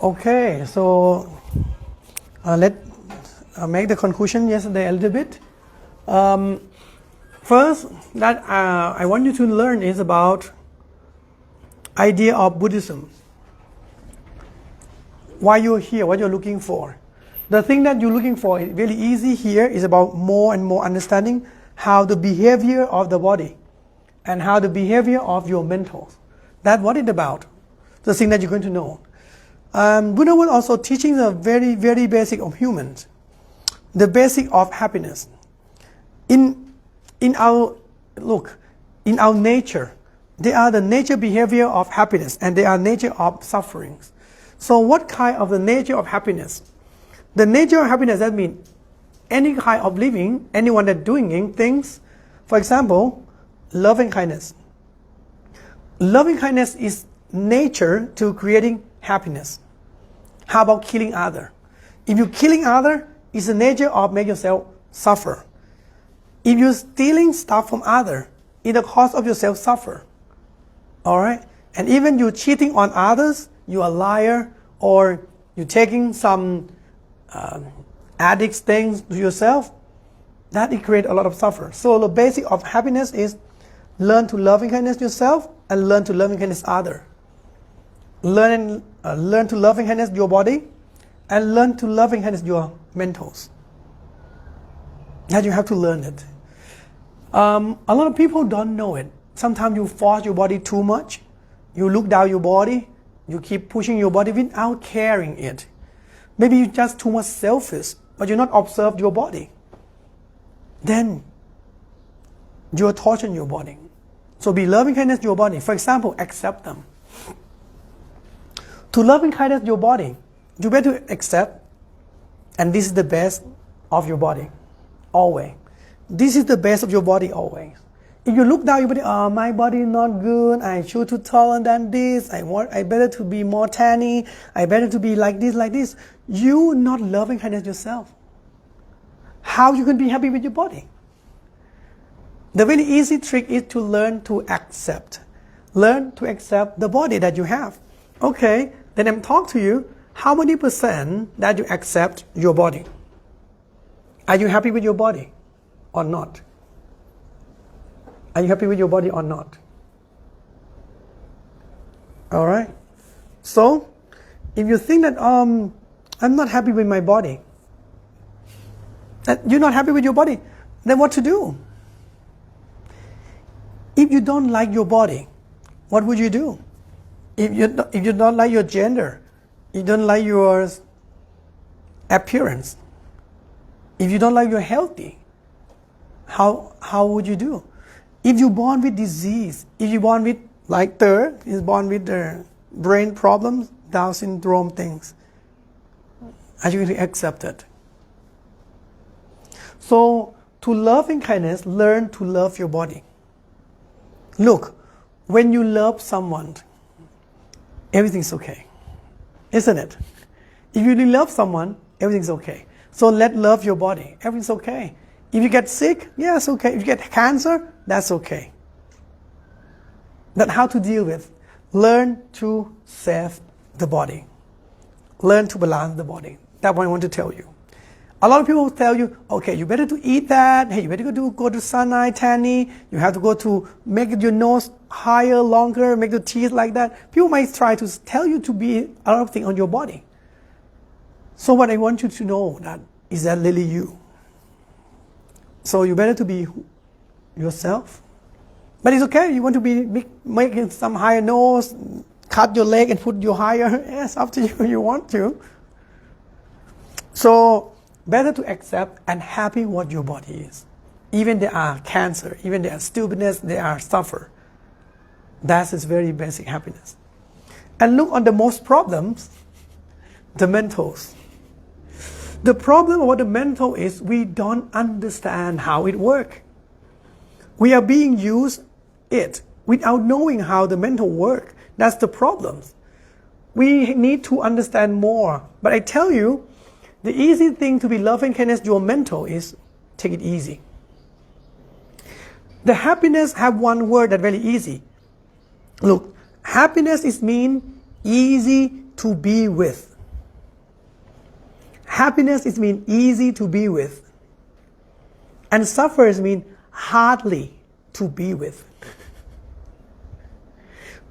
Okay, so let's make the conclusion yesterday a little bit. First, that I want you to learn is about idea of Buddhism. Why you're here, what you're looking for. The thing that you're looking for is really easy here is about more and more understanding how the behavior of the body and how the behavior of your mental. That's what it's about. The thing that you're going to know. Buddha was also teaching the very, very basic of humans. The basic of happiness. In our nature, they are the nature behavior of happiness and they are nature of sufferings. So what kind of the nature of happiness? The nature of happiness, that means any kind of living, anyone that doing things, for example, loving kindness. Loving kindness is nature to creating happiness. How about killing other? If you're killing other, it's the nature of make yourself suffer. If you're stealing stuff from other, it's the cause of yourself suffer. Alright? And even you're cheating on others, you're a liar, or you're taking some addicts things to yourself, that it creates a lot of suffer. So the basic of happiness is learn to loving kindness yourself and learn to loving kindness other. Learn to loving kindness your body and learn to loving kindness your mentals. That you have to learn it. A lot of people don't know it. Sometimes you force your body too much. You look down your body. You keep pushing your body without caring it. Maybe you're just too much selfish, but you're not observe your body. Then you're torturing your body. So be loving kindness your body. For example, accept them. To loving kindness your body, you better accept, and this is the best of your body, always. This is the best of your body always. If you look down your body, oh, my body is not good, I should to taller than this, I better to be more tanny, I better to be like this. You not loving kindness yourself. How you can be happy with your body? The very easy trick is to learn to accept. Learn to accept the body that you have. Okay, then I'm talking to you, how many % that you accept your body? Are you happy with your body or not? Are you happy with your body or not? Alright? So, if you think that I'm not happy with my body, that you're not happy with your body, then what to do? If you don't like your body, what would you do? If you don't like your gender, you don't like your appearance, if you don't like your healthy, how would you do? If you're born with disease, if you're born with, like is born with the brain problems, Down syndrome things, are you going to accept it? So, to loving kindness, learn to love your body. Look, when you love someone, everything's okay. Isn't it? If you really love someone, everything's okay. So let love your body. Everything's okay. If you get sick, yeah, it's okay. If you get cancer, that's okay. That's how to deal with. Learn to save the body. Learn to balance the body. That's what I want to tell you. A lot of people will tell you, okay, you better to eat that. Hey, you better go to sunlight, tanny. You have to go to make your nose higher, longer, make the teeth like that. People might try to tell you to be a lot of things on your body. So what I want you to know that is that really you. So you better to be yourself. But it's okay. You want to be making some higher nose, cut your leg and put your higher. Yes, up to you. You want to. So better to accept and happy what your body is. Even there are cancer, even there are stupidness, there are suffer. That is very basic happiness. And look on the most problems, the mentals. The problem about the mental is we don't understand how it works. We are being used it without knowing how the mental works. That's the problem. We need to understand more. But I tell you, the easy thing to be loving kindness your mental is take it easy. The happiness have one word that's very easy. Look, happiness is mean easy to be with. Happiness is mean easy to be with. And suffers mean hardly to be with.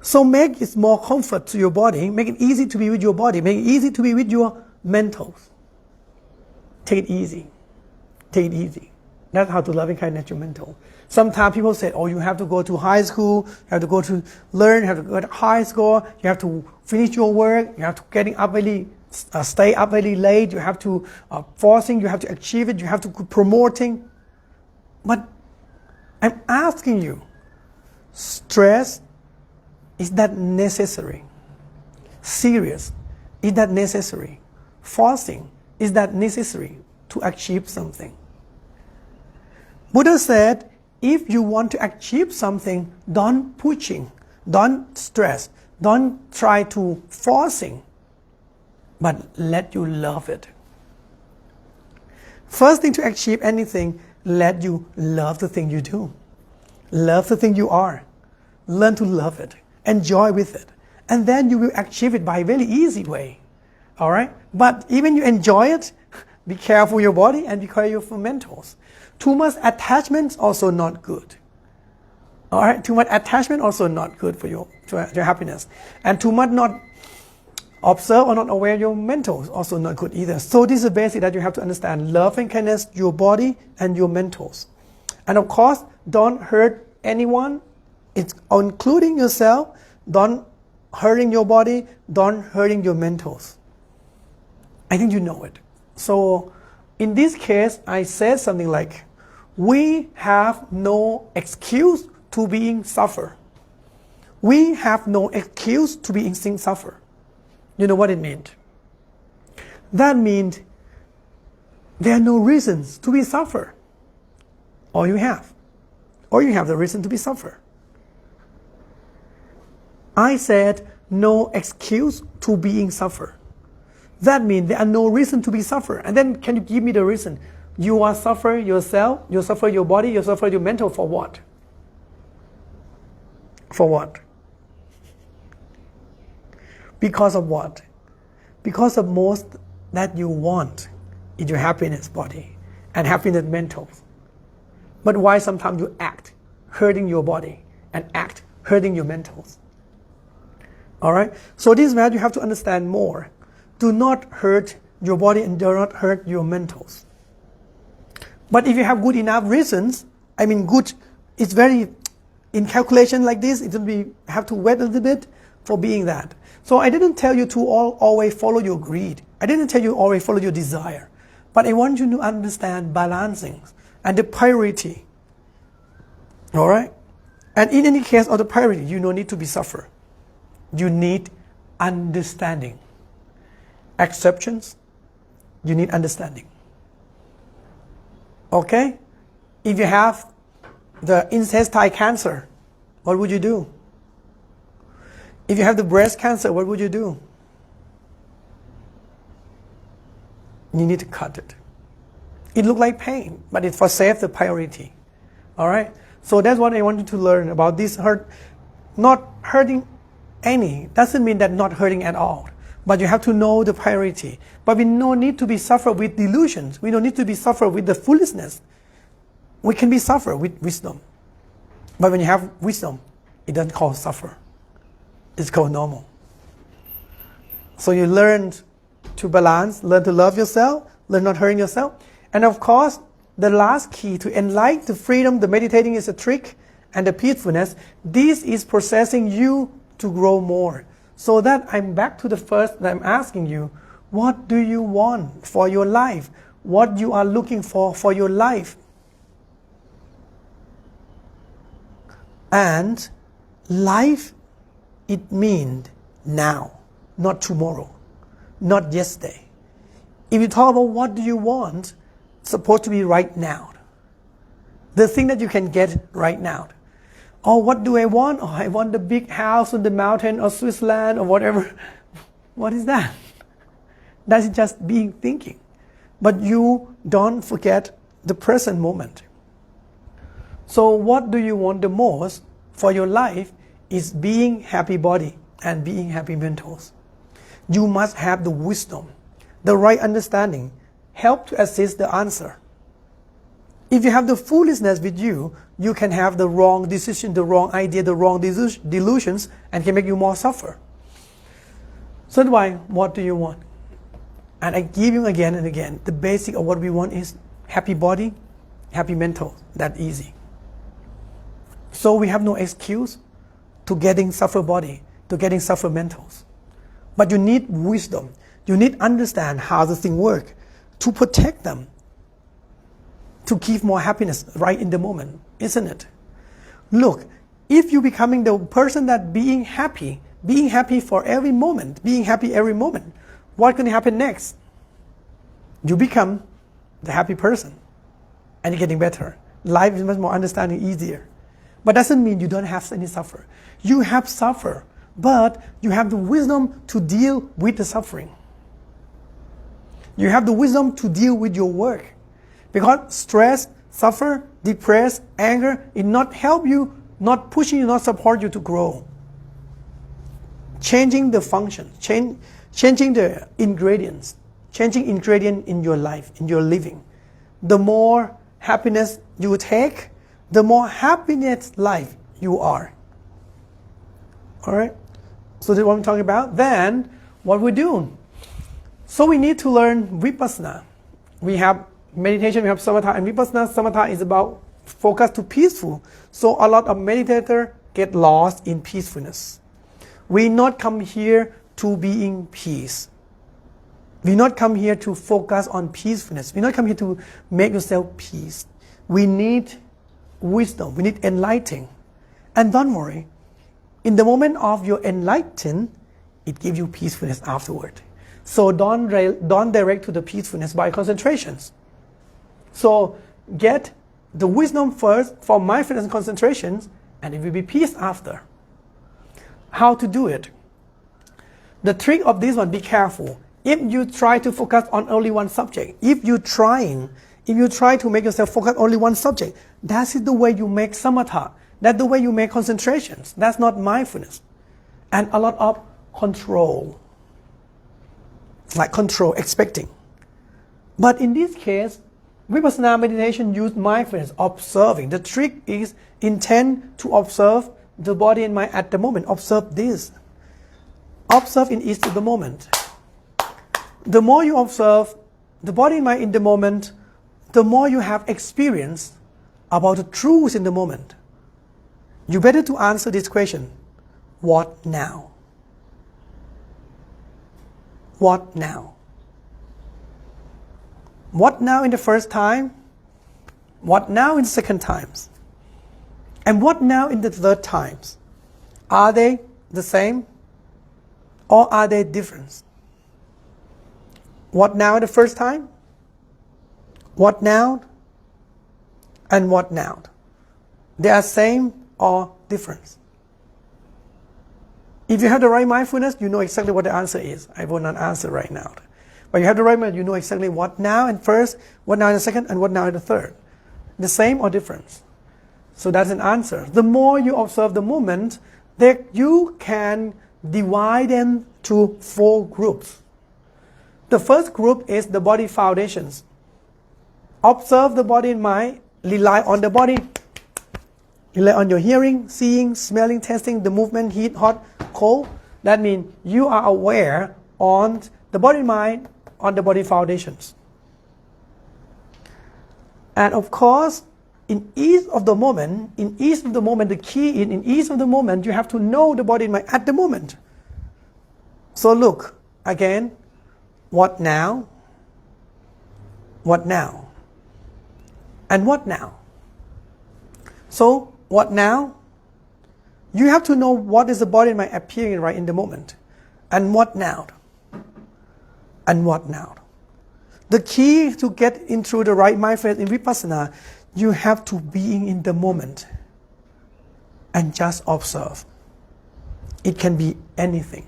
So make it more comfort to your body, make it easy to be with your body, make it easy to be with your mentals. Take it easy. Take it easy. That's how to loving kindness your mental. Sometimes people say, oh, you have to go to high school, you have to go to learn, you have to go to high school, you have to finish your work, you have to getting up really, stay up really late, you have to forcing, you have to achieve it, you have to promoting. But I'm asking you, stress, is that necessary? Serious, is that necessary? Forcing, is that necessary to achieve something? Buddha said, if you want to achieve something, don't pushing, don't stress, don't try to forcing, but let you love it. First thing to achieve anything, let you love the thing you do. Love the thing you are. Learn to love it. Enjoy with it. And then you will achieve it by a very easy way. All right? But even you enjoy it, be careful your body and be careful your mentals. Too much attachment also not good. All right? Too much attachment also not good for your happiness. And too much not observe or not aware your mentals also not good either. So this is basic that you have to understand. Love and kindness, your body and your mentals. And of course, don't hurt anyone. It's including yourself. Don't hurting your body. Don't hurting your mentals. I think you know it. So in this case, I said something like, we have no excuse to being suffer. We have no excuse to being suffer. You know what it meant? That means there are no reasons to be suffer. Or you have the reason to be suffer. I said no excuse to being suffer. That means there are no reason to be suffer. And then can you give me the reason? You are suffer yourself, you suffer your body, you suffer your mental for what? For what? Because of what? Because of most that you want in your happiness body and happiness mental. But why sometimes you act hurting your body and act hurting your mentals? All right? So this is where you have to understand more. Do not hurt your body and do not hurt your mentals. But if you have good enough reasons, good, it's very, in calculation like this, it will be, have to wait a little bit for being that. So I didn't tell you to always follow your greed. I didn't tell you always follow your desire. But I want you to understand balancing and the priority. All right? And in any case of the priority, you don't need to be suffer. You need understanding. Acceptance, you need understanding. Okay? If you have the intestinal cancer, what would you do? If you have the breast cancer, what would you do? You need to cut it. It looks like pain, but it's for save the priority. All right? So that's what I want you to learn about this hurt. Not hurting any doesn't mean that not hurting at all. But you have to know the priority. But we don't need to be suffer with delusions. We don't need to be suffer with the foolishness. We can be suffer with wisdom. But when you have wisdom, it doesn't call suffer. It's called normal. So you learn to balance, learn to love yourself, learn not hurting yourself. And of course, the last key to enlighten the freedom, the meditating is a trick, and the peacefulness, this is processing you to grow more. So that I'm back to the first that I'm asking you, what do you want for your life? What you are looking for your life? And life, it means now, not tomorrow, not yesterday. If you talk about what do you want, it's supposed to be right now. The thing that you can get right now. Oh, what do I want? Oh, I want the big house on the mountain or Switzerland or whatever. What is that? That's just being thinking. But you don't forget the present moment. So what do you want the most for your life is being happy body and being happy mentals. You must have the wisdom, the right understanding, help to assist the answer. If you have the foolishness with you, you can have the wrong decision, the wrong idea, the wrong delusions, and can make you more suffer. So that's why, what do you want? And I give you again and again, the basic of what we want is happy body, happy mental. That easy. So we have no excuse to getting suffer body, to getting suffer mentals. But you need wisdom. You need understand how the thing work to protect them, to give more happiness right in the moment, isn't it? Look, if you becoming the person that being happy for every moment, being happy every moment, what's going to happen next? You become the happy person and you're getting better. Life is much more understanding, easier. But doesn't mean you don't have any suffer. You have suffer, but you have the wisdom to deal with the suffering. You have the wisdom to deal with your work. Because stress, suffer, depressed, anger, it not help you, not pushing you, not support you to grow. Changing the function, changing the ingredients, changing ingredient in your life, in your living. The more happiness you take, the more happiness life you are. All right? So that's what I'm talking about. Then, what we do? So we need to learn vipassana. We have meditation, we have samatha, and vipassana. Samatha is about focus to peaceful. So a lot of meditators get lost in peacefulness. We not come here to be in peace. We not come here to focus on peacefulness. We not come here to make yourself peace. We need wisdom. We need enlightening. And don't worry, in the moment of your enlighten, it gives you peacefulness afterward. So don't direct to the peacefulness by concentrations. So get the wisdom first for mindfulness and concentrations, and it will be peace after. How to do it? The trick of this one, be careful. If you try to focus on only one subject, if you try to make yourself focus only one subject, that is the way you make samatha. That's the way you make concentrations. That's not mindfulness. And a lot of control. Like control, expecting. But in this case, vipassana meditation use mindfulness, observing. The trick is intend to observe the body and mind at the moment. Observe this. Observe in each of the moment. The more you observe the body and mind in the moment, the more you have experience about the truth in the moment. You better to answer this question. What now? What now? What now in the first time? What now in the second times? And what now in the third times? Are they the same? Or are they different? What now the first time? What now? And what now? They are same or different? If you have the right mindfulness, you know exactly what the answer is. I will not answer right now. But you have the right mind, you know exactly what now in first, what now in the second, and what now in the third. The same or different? So that's an answer. The more you observe the moment, that you can divide them to 4 groups. The first group is the body foundations. Observe the body and mind, rely on the body. Rely on your hearing, seeing, smelling, tasting, the movement, heat, hot, cold. That means you are aware on the body and mind, on the body foundations. And of course, in each of the moment, the key in each of the moment, you have to know the body and mind at the moment. So look, again, what now? What now? And what now? So, what now? You have to know what is the body and mind appearing right in the moment. And what now? And what now? The key to get into the right mindfulness in vipassana, you have to be in the moment and just observe. It can be anything.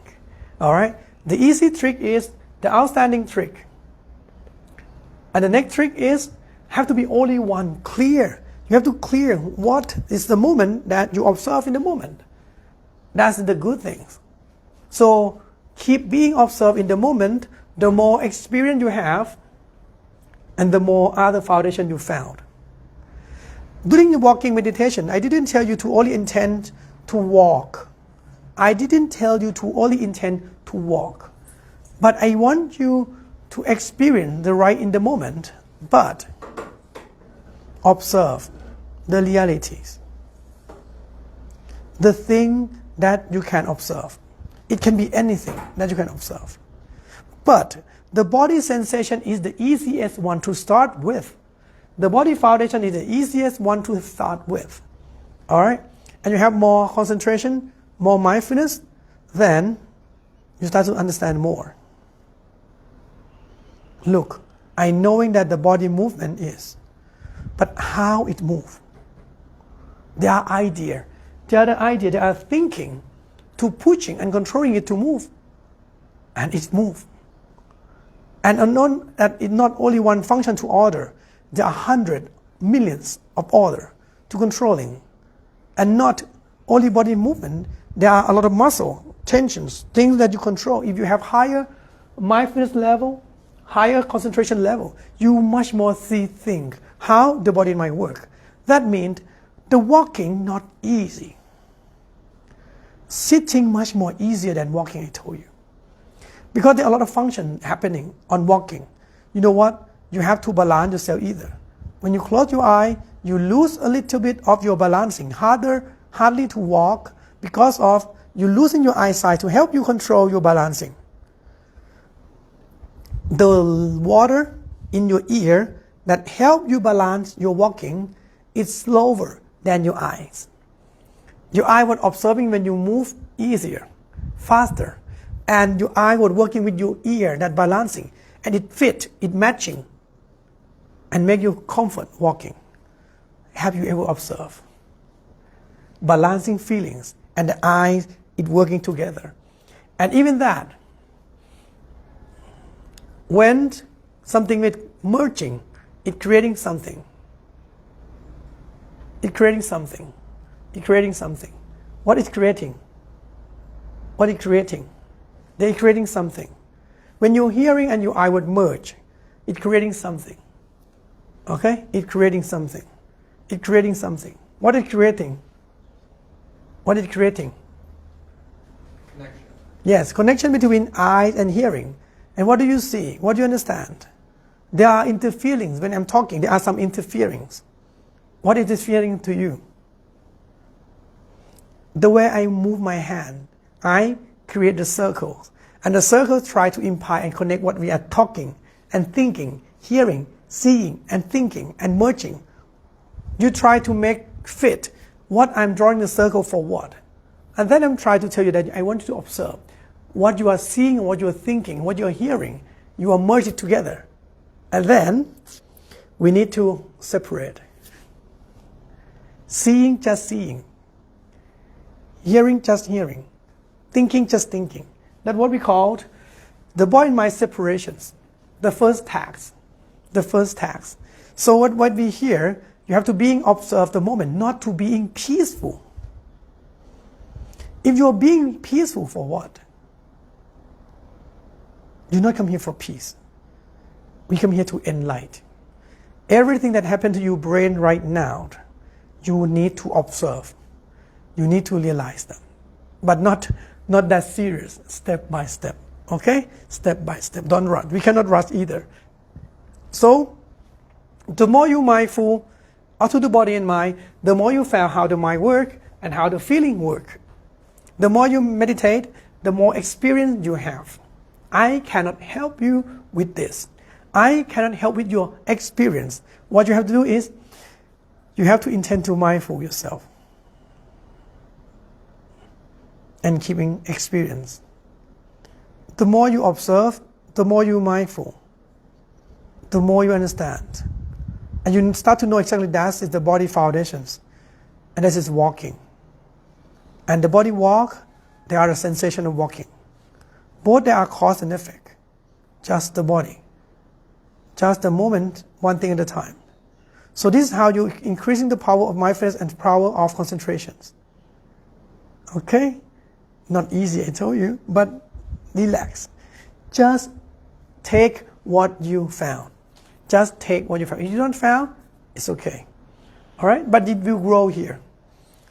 All right? The easy trick is the outstanding trick. And the next trick is have to be only one, clear. You have to clear what is the moment that you observe in the moment. That's the good things. So keep being observed in the moment. The more experience you have, and the more other foundation you found. During the walking meditation, I didn't tell you to only intend to walk. I didn't tell you to only intend to walk. But I want you to experience the right in the moment, but observe the realities. The thing that you can observe. It can be anything that you can observe. But the body sensation is the easiest one to start with. The body foundation is the easiest one to start with. Alright? And you have more concentration, more mindfulness, then you start to understand more. Look, I knowing that the body movement is, but how it moves. There are ideas. There are the idea, there are thinking to pushing and controlling it to move. And it moves. And unknown that it's not only one function to order, there are hundreds, millions of order to controlling. And not only body movement, there are a lot of muscle, tensions, things that you control. If you have higher mindfulness level, higher concentration level, you much more see things, how the body might work. That means the walking not easy. Sitting much more easier than walking, I told you. Because there are a lot of function happening on walking. You know what? You have to balance yourself either. When you close your eye, you lose a little bit of your balancing. Hardly to walk because of you losing your eyesight to help you control your balancing. The water in your ear that help you balance your walking is slower than your eyes. Your eye was observing when you move easier, faster. And your eye was working with your ear, that balancing. And it fit, it matching. And make you comfort walking. Have you ever observed? Balancing feelings and the eyes, it working together. And even that, when something is merging, it creating something. It creating something. It creating something. What is creating? What is creating? They're creating something. When your hearing and your eye would merge, it's creating something. Okay? It's creating something. It's creating something. What is creating? What is creating? Connection. Yes, connection between eyes and hearing. And what do you see? What do you understand? There are interferings. When I'm talking, there are some interferings. What is interfering to you? The way I move my hand, I create the circles. And the circles try to imply and connect what we are talking and thinking, hearing, seeing and thinking and merging. You try to make fit what I'm drawing the circle for what. And then I'm trying to tell you that I want you to observe what you are seeing, what you are thinking, what you are hearing. You are merged it together. And then we need to separate. Seeing, just seeing. Hearing, just hearing. Thinking, just thinking. That's what we called the body and mind separations. The first task. The first task. So what we hear, you have to being observe the moment, not to being peaceful. If you're being peaceful for what? You not come here for peace. We come here to enlighten. Everything that happened to your brain right now, you need to observe. You need to realize them. But not that serious, step by step. Okay? Step by step. Don't rush. We cannot rush either. So, the more you mindful out to the body and mind, the more you feel how the mind work and how the feeling work. The more you meditate, the more experience you have. I cannot help you with this. I cannot help with your experience. What you have to do is, you have to intend to mindful yourself. And keeping experience. The more you observe, the more you mindful. The more you understand. And you start to know exactly that is the body foundations. And this is walking. And the body walk, there are a sensation of walking. Both there are cause and effect. Just the body. Just the moment, one thing at a time. So this is how you're increasing the power of mindfulness and power of concentrations. Okay? Not easy, I told you, but relax. Just take what you found. Just take what you found. If you don't found, it's okay. All right, but it will grow here.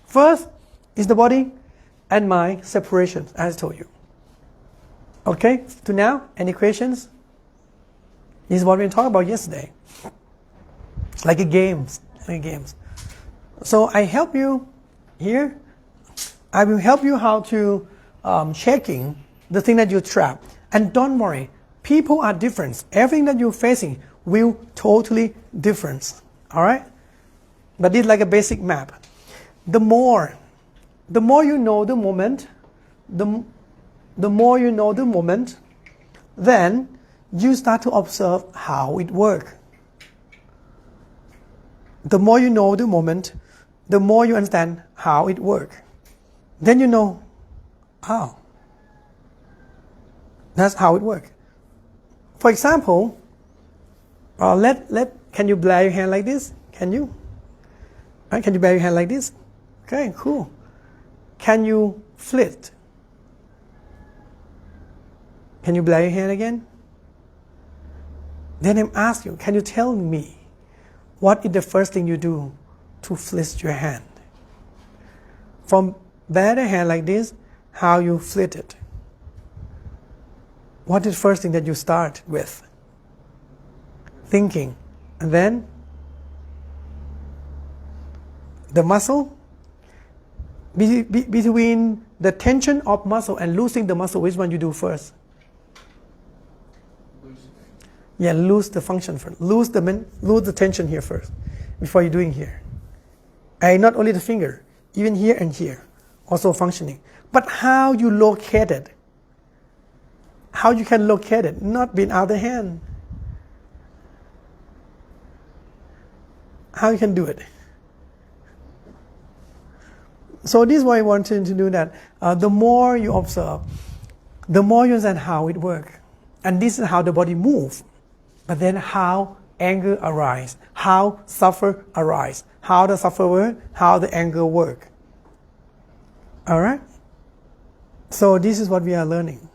First is the body and mind separation, as I told you. Okay, to now, any questions? This is what we talked about yesterday. Like a games. So I help you here. I will help you how to checking the thing that you trap. And don't worry, people are different. Everything that you're facing will totally different. All right? But this is like a basic map. The more you know the moment, the more you know the moment, then you start to observe how it works. The more you know the moment, the more you understand how it works. Then you know, oh, that's how it works. For example, can you blare your hand like this? Can you? Right, can you blare your hand like this? Okay, cool. Can you flit? Can you blare your hand again? Then I'm asking you, can you tell me what is the first thing you do to flit your hand? From blare the hand like this, how you flit it. What is the first thing that you start with? Thinking. And then the muscle. Between the tension of muscle and losing the muscle, which one you do first? Yeah, lose the function first. Lose the tension here first, before you're doing here. And not only the finger, even here and here, also functioning. But how you locate it? How you can locate it? Not being out of the hand. How you can do it? So this is why I wanted to do that. The more you observe, the more you understand how it works. And this is how the body moves. But then how anger arises, how suffer arises, how the suffer work, how the anger work. All right? So this is what we are learning.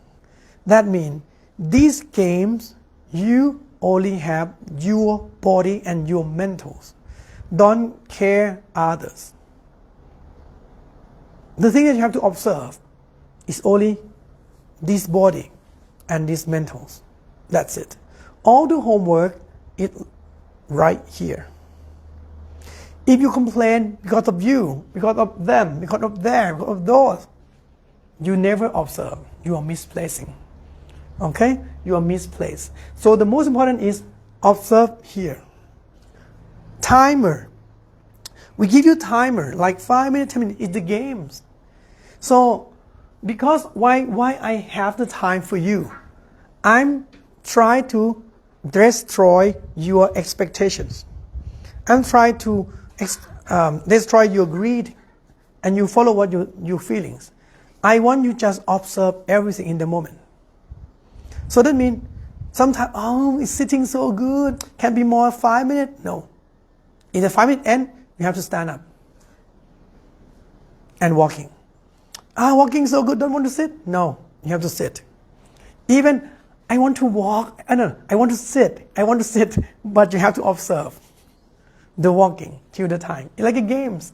That means these games, you only have your body and your mentals. Don't care others. The thing that you have to observe is only this body and these mentals. That's it. All the homework is right here. If you complain because of you, because of them, because of them, because of those, you never observe. You are misplacing. Okay? You are misplaced. So the most important is observe here. Timer. We give you timer, like 5 minutes, 10 minutes. It's the games. So, because why I have the time for you? I'm trying to destroy your expectations. I'm trying to destroy your greed, and you follow what your feelings. I want you just observe everything in the moment. So that means sometimes, oh, it's sitting so good. Can be more 5 minutes? No. In the 5 minute end, you have to stand up and walking. Walking so good, don't want to sit? No, you have to sit. Even I want to walk, I want to sit, but you have to observe the walking till the time. It's like a games.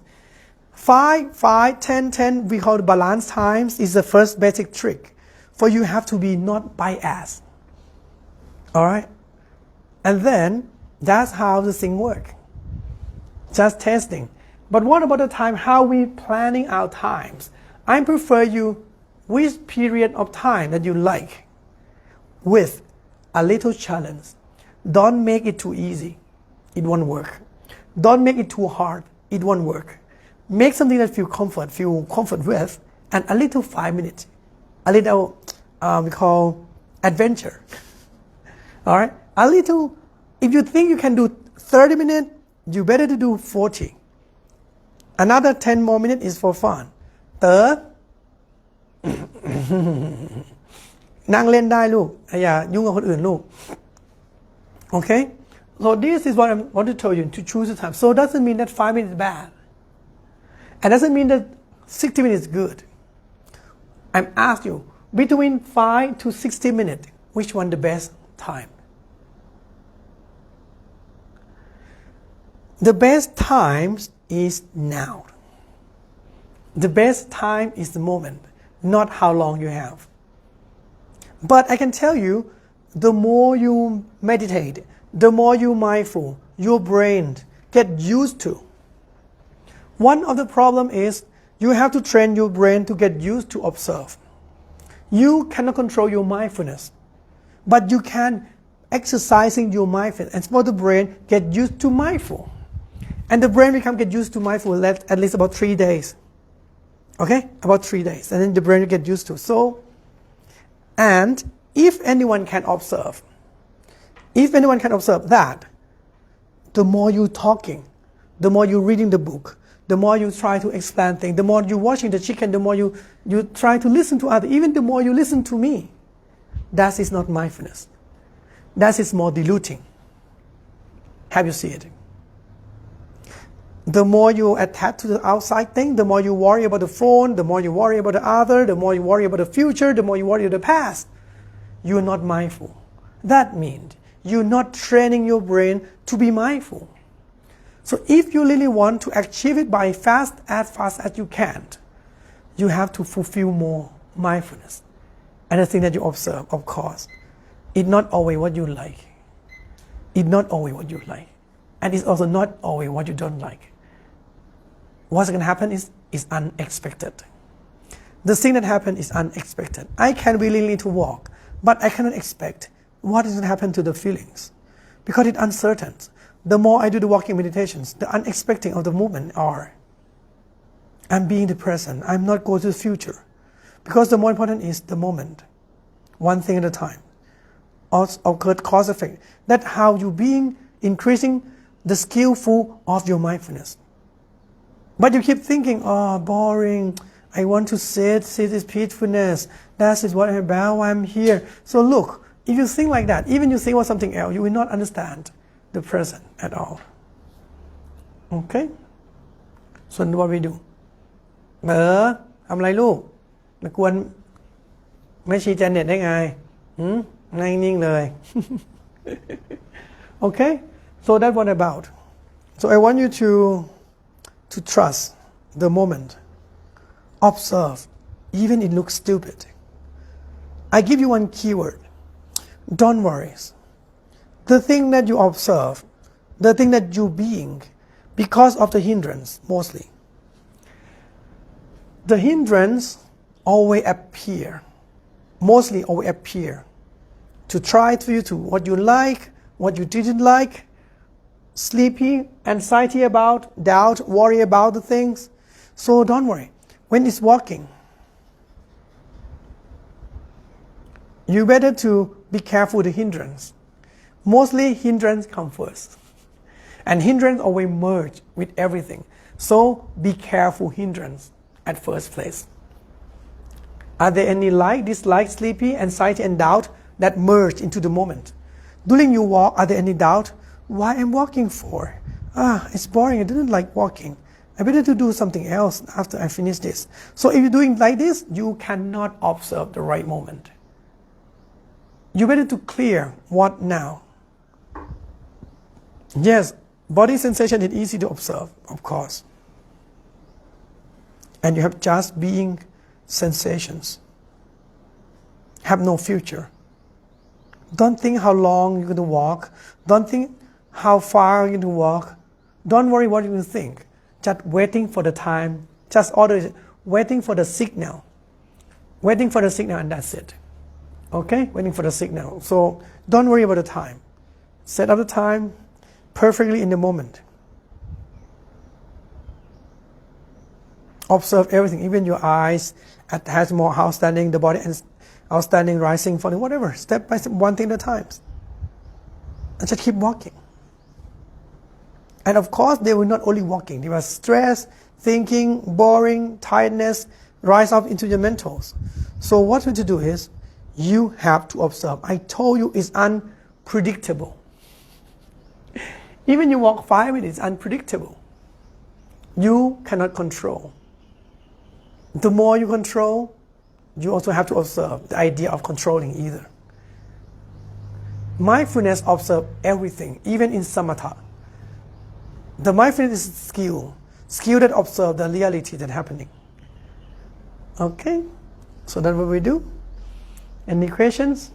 5, 10, we call it balance times is the first basic trick. For you have to be not biased. All right? And then that's how the thing works. Just testing. But what about the time, how we planning our times? I prefer you which period of time that you like with a little challenge. Don't make it too easy. It won't work. Don't make it too hard. It won't work. Make something that feel comfort with, and a little 5 minutes. A little, we call adventure. All right? A little, if you think you can do 30 minutes, you better to do 40. Another 10 more minutes is for fun. นั่งเล่นได้ลูกอย่ายุ่งกับคนอื่นลูก Okay? So this is what I want to tell you, to choose the time. So it doesn't mean that 5 minutes is bad. And doesn't mean that 60 minutes is good. I'm asking you, between 5 to 60 minutes, which one the best time? The best time is now. The best time is the moment, not how long you have. But I can tell you, the more you meditate, the more you mindful, your brain get used to. One of the problem is you have to train your brain to get used to observe. You cannot control your mindfulness, but you can exercising your mindfulness and for the brain get used to mindful. And the brain get used to mindful at least about 3 days. Okay? About 3 days. And then the brain will get used to. So, and if anyone can observe that, the more you're talking, the more you're reading the book, the more you try to explain things, the more you're watching the chicken, the more you try to listen to others, even the more you listen to me, that is not mindfulness. That is more diluting. Have you seen it? The more you attach to the outside thing, the more you worry about the phone, the more you worry about the other, the more you worry about the future, the more you worry about the past. You're not mindful. That means you're not training your brain to be mindful. So if you really want to achieve it by fast as you can, you have to fulfill more mindfulness. And the thing that you observe, of course, it's not always what you like. It's not always what you like. And it's also not always what you don't like. What's going to happen is unexpected. The thing that happened is unexpected. I can really need to walk, but I cannot expect what is going to happen to the feelings because it's uncertain. The more I do the walking meditations, the unexpected of the movement are I'm being the present. I'm not going to the future because the more important is the moment, one thing at a time. Occur cause effect. That's how you being increasing the skillful of your mindfulness. But you keep thinking, oh, boring. I want to sit this peacefulness. That is what I'm about. Why I'm here. So look, if you think like that, even you think about something else, you will not understand the present at all. Okay? So what we do? ทำไรลูกมากวนแม่ชีจันเน็ตได้ไงนั่งนิ่งเลย Okay? So that's what about. So I want you to trust the moment. Observe, even it looks stupid. I give you one keyword. Don't worry. The thing that you observe, the thing that you being, because of the hindrance, mostly. The hindrance always appear, mostly always appear, to try for you to what you like, what you didn't like, sleepy, anxiety about, doubt, worry about the things. So don't worry. When it's walking, you better to be careful the hindrance. Mostly hindrance come first. And hindrance always merge with everything. So be careful hindrance at first place. Are there any like, dislike, sleepy, anxiety and doubt that merge into the moment? During your walk, are there any doubt? Why I'm walking for? It's boring. I didn't like walking. I better to do something else after I finish this. So if you're doing like this, you cannot observe the right moment. You better to clear what now. Yes, body sensation is easy to observe, of course. And you have just being sensations. Have no future. Don't think how long you're going to walk. Don't think how far you're going to walk. Don't worry what you're going to think. Just waiting for the time. Just waiting for the signal. Waiting for the signal and that's it. Okay? Waiting for the signal. So don't worry about the time. Set up the time perfectly in the moment. Observe everything, even your eyes, has more outstanding, the body and outstanding, rising, falling, whatever. Step by step, one thing at a time. And just keep walking. And of course, they were not only walking. They were stress, thinking, boring, tiredness, rise up into your mentals. So what you to do is, you have to observe. I told you it's unpredictable. Even you walk 5 minutes, it's unpredictable. You cannot control. The more you control, you also have to observe the idea of controlling either. Mindfulness observes everything, even in samatha. The mindfulness is skill that observes the reality that's happening. Okay, so that's what we do. Any questions?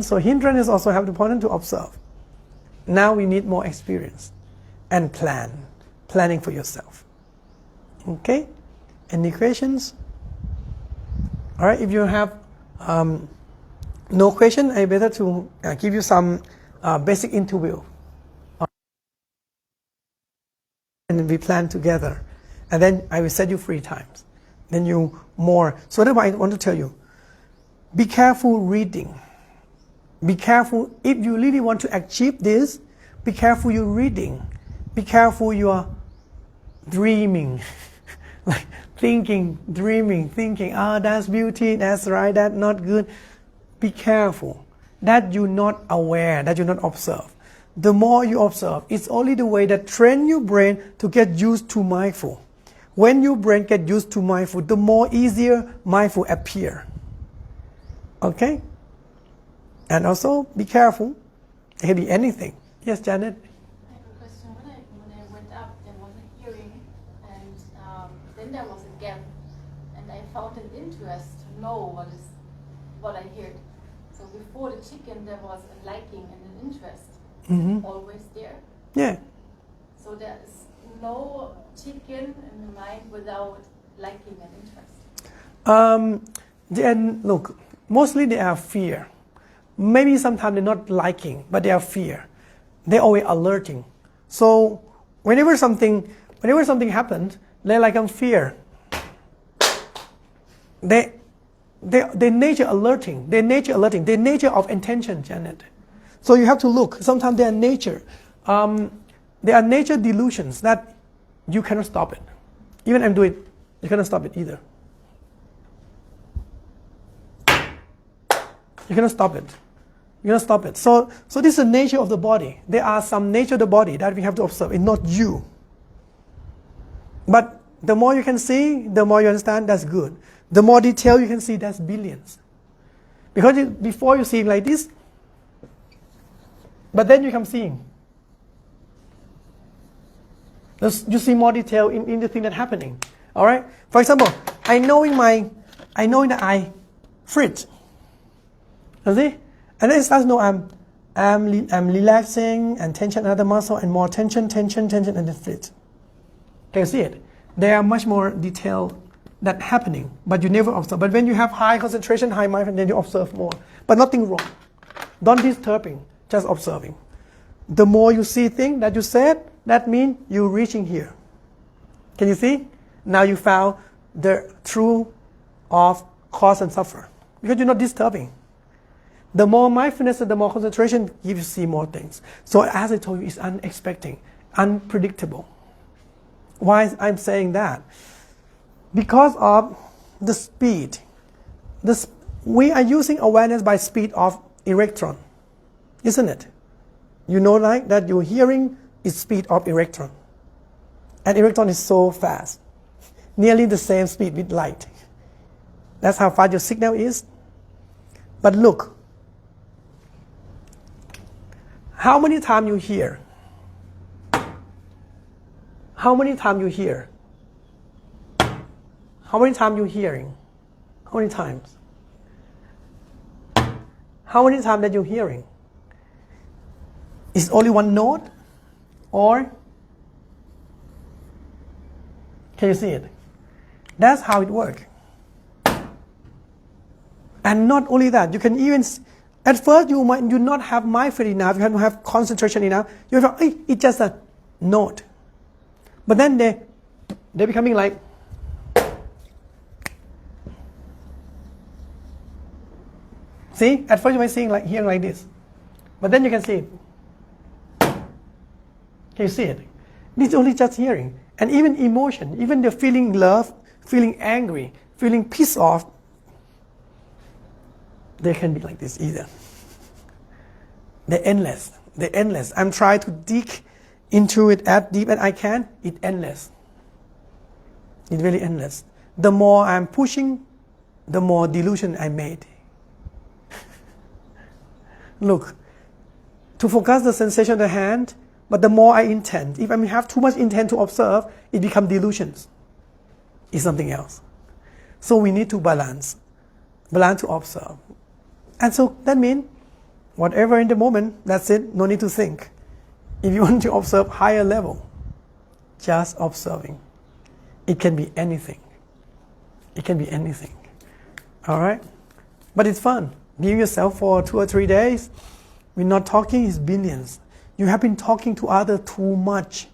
So hindrance also have the important to observe. Now we need more experience and planning for yourself. Okay, any questions? All right, if you have no question, I better to give you some basic interview. And we plan together. And then I will set you 3 times. Then you more. So that's why I want to tell you. Be careful reading. Be careful if you really want to achieve this. Be careful your reading. Be careful your dreaming. Like thinking, dreaming, thinking, that's beauty, that's right, that's not good. Be careful that you're not aware, that you're not observe. The more you observe, it's only the way that train your brain to get used to mindful. When your brain get used to mindful, the more easier mindful appear. Okay? And also be careful. It can be anything. Yes, Janet? I have a question. When I went up, there was a hearing, and then there was a gap, and I found an interest to know what I heard. So before the chicken, there was a liking and an interest, always there. Yeah. So there is no chicken in the mind without liking and interest. Then look, mostly they are fear. Maybe sometimes they're not liking, but they are fear. They're always alerting. So whenever something happens, they're like in fear. They nature alerting. Their nature of intention, Janet. So you have to look. Sometimes they are nature. They are nature delusions that you cannot stop it. Even I'm doing it, you cannot stop it either. You cannot stop it. You cannot stop it. So this is the nature of the body. There are some nature of the body that we have to observe. It's not you. But the more you can see, the more you understand, that's good. The more detail you can see, that's billions. Because before you see it like this, but then you come seeing. You see more detail in the thing that's happening. All right? For example, I know in the eye, fridge. You see? And then it starts to know I'm relaxing and tension another muscle and more tension, and then flit. Can you see it? There are much more detail that happening, but you never observe. But when you have high concentration, high mindfulness, then you observe more. But nothing wrong. Don't disturbing, just observing. The more you see things that you said, that means you're reaching here. Can you see? Now you found the truth of cause and suffer. Because you're not disturbing. The more mindfulness and the more concentration, you see more things. So as I told you, it's unexpected, unpredictable. Why I'm saying that? Because of the speed. We are using awareness by speed of electron, isn't it? You know, like that your hearing is speed of electron. And electron is so fast. Nearly the same speed with light. That's how fast your signal is. But look, how many times you hear? How many times you hear? How many times you hearing? How many times? How many times that you're hearing? Is only one note? Or can you see it? That's how it works. And not only that, you can even, at first you might not have mindful enough, you have to have concentration enough. You have to, it's just a note. But then they're becoming like, see, at first you might see like hearing like this, but then you can see it. Can you see it? It's only just hearing. And even emotion, even the feeling love, feeling angry, feeling pissed off, they can be like this either. They're endless. I'm trying to dig into it as deep as I can. It's endless. It's really endless. The more I'm pushing, the more delusion I made. Look, to focus the sensation of the hand, but the more I intend, if I have too much intent to observe, it becomes delusions. It's something else. So we need to balance to observe. And so that means, whatever in the moment, that's it, no need to think. If you want to observe higher level, just observing. It can be anything. It can be anything. All right? But it's fun. Give yourself for 2 or 3 days. We're not talking, it's billions. You have been talking to others too much.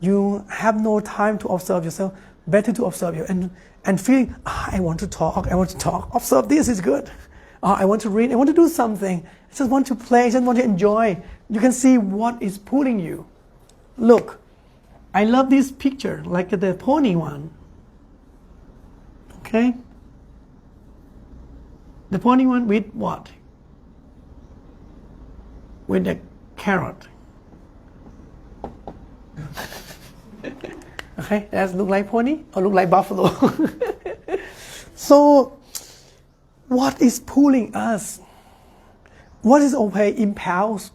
You have no time to observe yourself. Better to observe you and feeling, I want to talk. Observe this is good. I want to read, I want to do something. I just want to play, I just want to enjoy. You can see what is pulling you. Look, I love this picture, like the pony one. Okay? The pony one with what? With the carrot. Okay, does it look like pony or look like buffalo? So, what is pulling us? What is our impulse?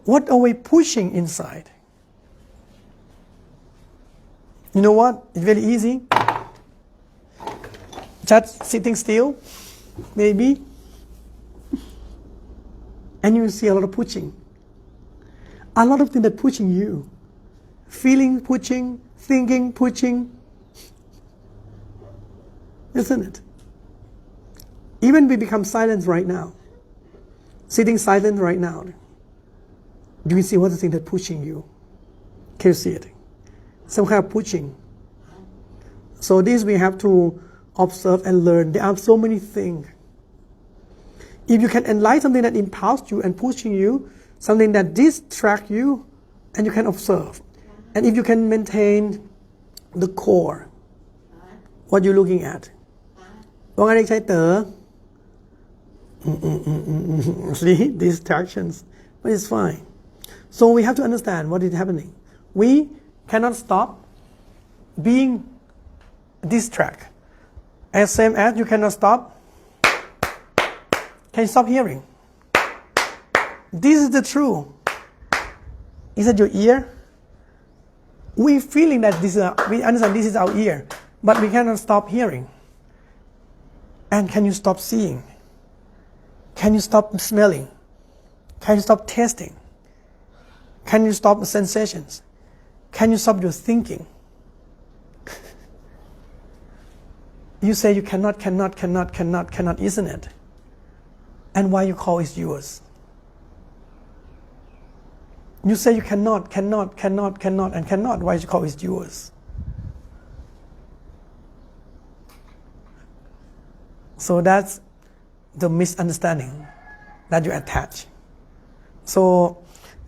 What are we pushing inside? You know what? It's very easy. Just sitting still, maybe. And you see a lot of pushing. A lot of things that pushing you. Feeling pushing, thinking pushing. Isn't it? Even we become silent right now. Sitting silent right now. Do you see what the thing that pushing you? Can you see it? Some kind of pushing. So this we have to observe and learn. There are so many things. If you can enlighten something that impels you and pushing you, something that distracts you, and you can observe. And if you can maintain the core, what you're looking at. See, distractions. But it's fine. So we have to understand what is happening. We cannot stop being distracted. As same as you cannot stop. Can you stop hearing? This is the truth. Is it your ear? We feeling that we understand this is our ear, but we cannot stop hearing. And can you stop seeing? Can you stop smelling? Can you stop tasting? Can you stop the sensations? Can you stop your thinking? You say you cannot, isn't it? And why you call it yours? You say you cannot, and cannot. Why you call it yours? So that's the misunderstanding that you attach. So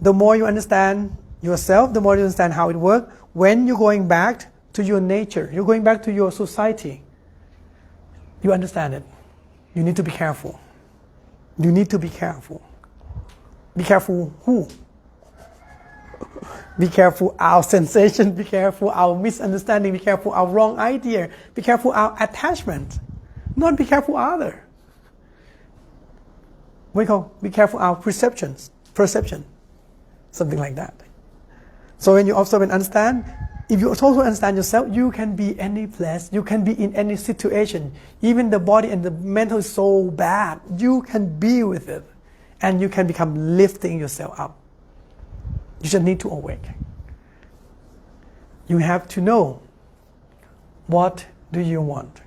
the more you understand yourself, the more you understand how it works. When you're going back to your nature, you're going back to your society, you understand it. You need to be careful. You need to be careful. Be careful who? Be careful our sensation. Be careful our misunderstanding. Be careful our wrong idea. Be careful our attachment. Not be careful other. We call be careful our perception. Something like that. So when you observe and understand, if you also understand yourself, you can be any place, you can be in any situation. Even the body and the mental is so bad, you can be with it. And you can become lifting yourself up. You just need to awake. You have to know, what do you want?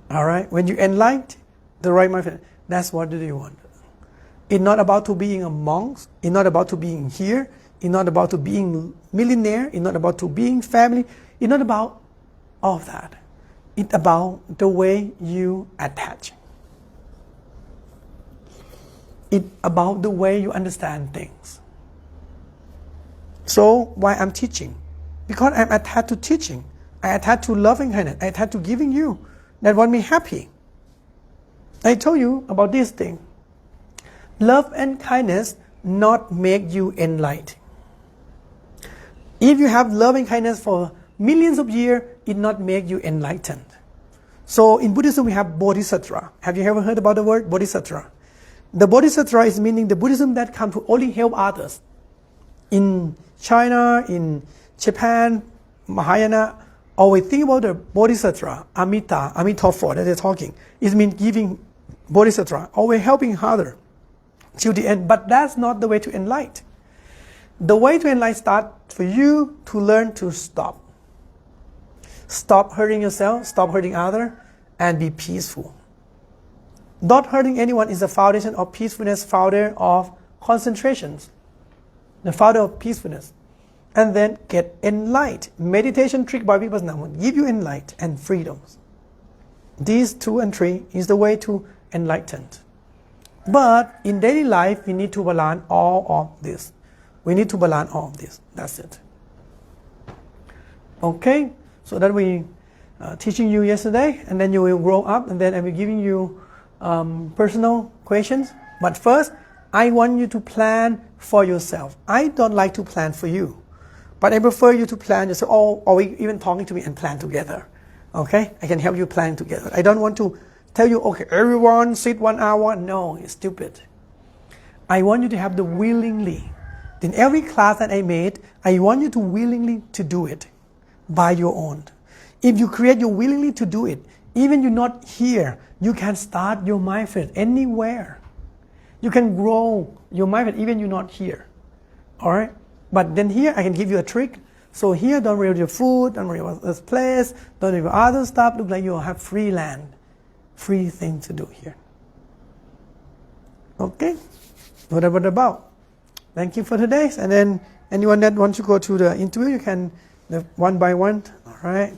All right? When you enlighten the right mind, that's what do you want. It's not about to being a monk. It's not about to being here. It's not about to being millionaire. It's not about to being family. It's not about all of that. It's about the way you attach. It's about the way you understand things. So why I'm teaching? Because I'm attached to teaching. I attach to loving kindness. I attach to giving you. That want me happy. I told you about this thing. Love and kindness not make you enlightened. If you have loving kindness for millions of years, it not make you enlightened. So in Buddhism, we have bodhisattva. Have you ever heard about the word bodhisattva? The bodhisattva is meaning the Buddhism that comes to only help others. In China, in Japan, Mahayana, always think about the bodhisattva, Amitabha, that they're talking. It means giving bodhisattva, always helping others till the end. But that's not the way to enlighten. The way to enlighten starts for you to learn to stop. Stop hurting yourself, stop hurting others, and be peaceful. Not hurting anyone is the foundation of peacefulness, founder of concentrations, the founder of peacefulness. And then get enlightened. Meditation trick by vipassana will give you enlightenment and freedoms. These 2 and 3 is the way to enlightenment. But in daily life, we need to balance all of this. We need to balance all of this. That's it. Okay, so that we teaching you yesterday, and then you will grow up, and then I will giving you personal questions. But first, I want you to plan for yourself. I don't like to plan for you, but I prefer you to plan yourself, or even talking to me and plan together. Okay, I can help you plan together. I don't want to tell you, okay, everyone sit 1 hour. No, it's stupid. I want you to have the willingly. In every class that I made, I want you to willingly to do it by your own. If you create your willingly to do it, even you're not here, you can start your mindfulness anywhere. You can grow your mindfulness even you're not here. All right? But then here, I can give you a trick. So here, don't worry about your food, don't worry about this place, don't worry about other stuff. Look like you have free land, free thing to do here. Okay? Whatever about. Thank you for today. And then anyone that wants to go to the interview, you can one by one. All right.